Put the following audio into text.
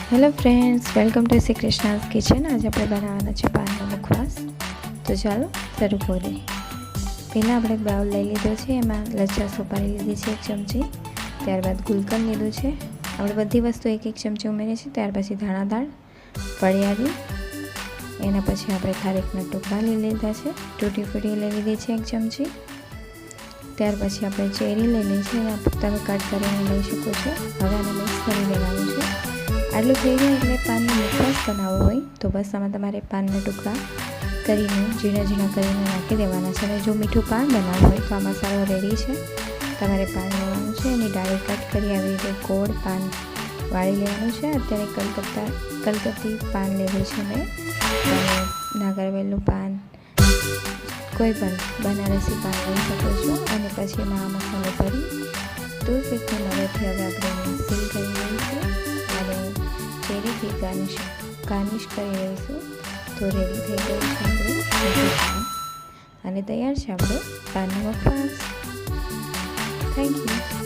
Hello friends, welcome to Shri Krishna's kitchen. આજે આપણે બનાવવાના છે પાનનો મુખવાસ. તો ચાલો શરૂ કરીએ. પહેલાં આપણે બાઉલ લઈ લીધો છે, એમાં લચ્છા સોપારી લીધી છે 1 ચમચી, ત્યારબાદ ગુલકંદ લીધું છે. આપણે બધી વસ્તુ 1 ચમચી ઉમેરીએ છીએ. ત્યાર પછી ધાણા દાળ, વરિયાળી, એના પછી આપણે ખારેકના ટુકડા લઈ લીધા છે. તૂટી ફૂટી લઈ લીધી છે 1 ચમચી. ત્યાર પછી આપણે ચેરી લઈ લઈ છે, તમે કટ કરીને લઈ શકો છો. હવે આને મિક્સ કરી લેવાનું છે. આટલું થઈ જાય એટલે પાનનો મુખવાસ બનાવવો હોય તો બસ આમાં તમારે પાનના ટુકડા કરીને ઝીણા ઝીણા કરીને નાખી દેવાના છે. અને જો મીઠું પાન બનાવવું હોય તો આ મસાલો રેડી છે. તમારે પાન લેવાનું છે, એની ડાળી કટ કરી આવી રીતે ગોળ પાન વાળી લેવાનું છે. અત્યારે કલકત્તી પાન લેવું છે મેં, અને નાગરવેલનું પાન, કોઈ પણ બનારસી પાન લઈ શકો છો. અને પછી એમાં આ મસાલો ભરી ટૂથપીકની મદદથી હવે આપણે સીલ કરી લઈશું અને ચેરીથી ગાર્નિશ કરી લઈશું. તો રેડી થઈ ગયું છે આપણું પાન, અને તૈયાર છે આપણો પાનનો મુખવાસ. Thank you.